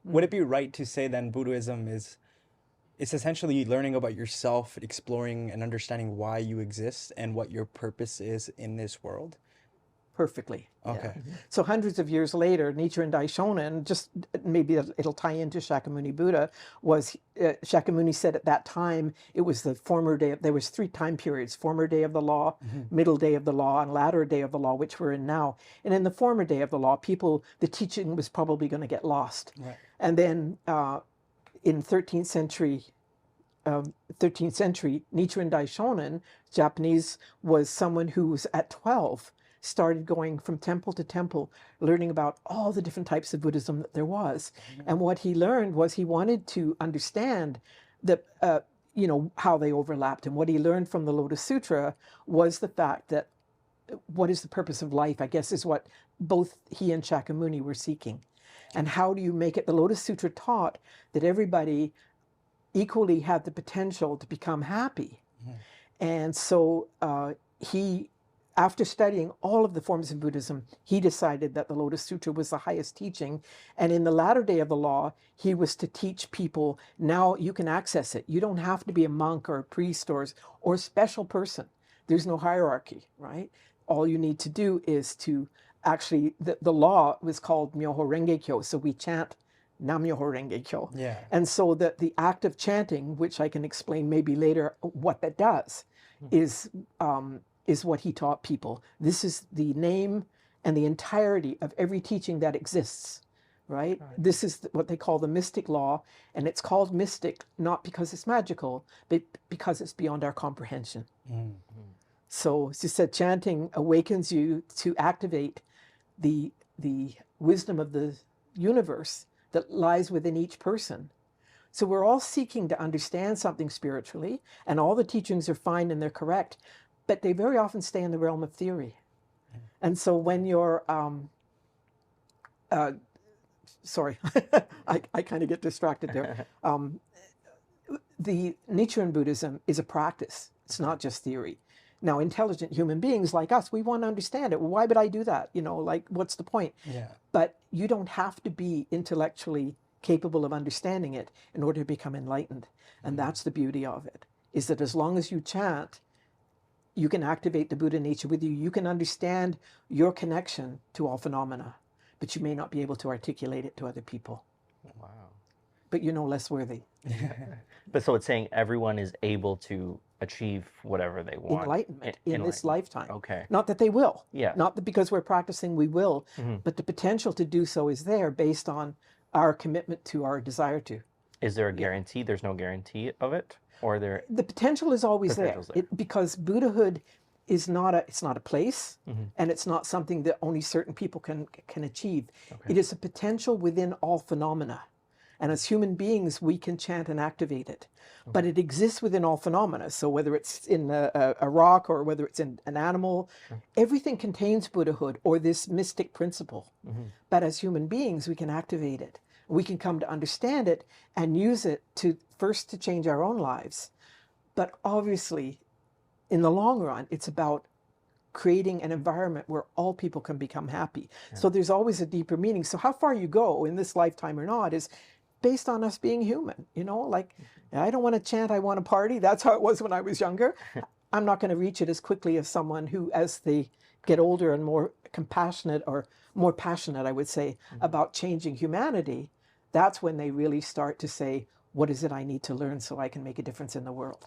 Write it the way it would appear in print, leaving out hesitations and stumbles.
would it be right to say then Buddhism is it's essentially learning about yourself, exploring and understanding why you exist and what your purpose is in this world? Perfectly. Okay. Yeah. So hundreds of years later, Nichiren Daishonin, just maybe it'll tie into Shakyamuni Buddha, was Shakyamuni said at that time it was the former day. There was 3 time periods: former day of the law, middle day of the law, and latter day of the law, which we're in now. And in the former day of the law, the teaching was probably going to get lost. Right. And then in 13th century, Nichiren Daishonin, Japanese, was someone who was at 12. Started going from temple to temple, learning about all the different types of Buddhism that there was. And what he learned was he wanted to understand how they overlapped. And what he learned from the Lotus Sutra was the fact that what is the purpose of life, I guess, is what both he and Shakyamuni were seeking. And how do you make it? The Lotus Sutra taught that everybody equally had the potential to become happy. And so after studying all of the forms of Buddhism, he decided that the Lotus Sutra was the highest teaching. And in the latter day of the law, he was to teach people, now you can access it. You don't have to be a monk or a priest or a special person. There's no hierarchy, right? All you need to do is to actually, the law was called Myoho Renge Kyo. So we chant Nam Myoho Renge Kyo. Yeah. And so that the act of chanting, which I can explain maybe later what that does, is what he taught people. This is the name and the entirety of every teaching that exists, right? This is what they call the mystic law, and it's called mystic not because it's magical, but because it's beyond our comprehension. So, as you said, chanting awakens you to activate the wisdom of the universe that lies within each person. So we're all seeking to understand something spiritually, and all the teachings are fine and they're correct, but they very often stay in the realm of theory. And so when you're, sorry, I kind of get distracted there. The Nichiren Buddhism is a practice. It's not just theory. Now, intelligent human beings like us, we want to understand it. Well, why would I do that? What's the point? Yeah. But you don't have to be intellectually capable of understanding it in order to become enlightened. And that's the beauty of it, is that as long as you chant, you can activate the Buddha nature with you. You can understand your connection to all phenomena, but you may not be able to articulate it to other people. Wow. But you're no less worthy. But so it's saying everyone is able to achieve whatever they want. Enlightenment in this lifetime. Okay. Not that they will. Yeah. Not that because we're practicing we will, but the potential to do so is there based on our commitment to our desire to. Is there a guarantee? There's no guarantee of it? Or the potential is always there, because Buddhahood is not a place, and it's not something that only certain people can achieve. It is a potential within all phenomena, and as human beings we can chant and activate it. But it exists within all phenomena. So whether it's in a rock or whether it's in an animal, everything contains Buddhahood or this mystic principle. But as human beings we can activate it. We can come to understand it and use it to change our own lives. But obviously, in the long run, it's about creating an environment where all people can become happy. So there's always a deeper meaning. So how far you go in this lifetime or not is based on us being human. I don't want to chant, I want to party. That's how it was when I was younger. I'm not going to reach it as quickly as someone who, as they get older and more compassionate or more passionate, I would say, about changing humanity. That's when they really start to say, what is it I need to learn so I can make a difference in the world?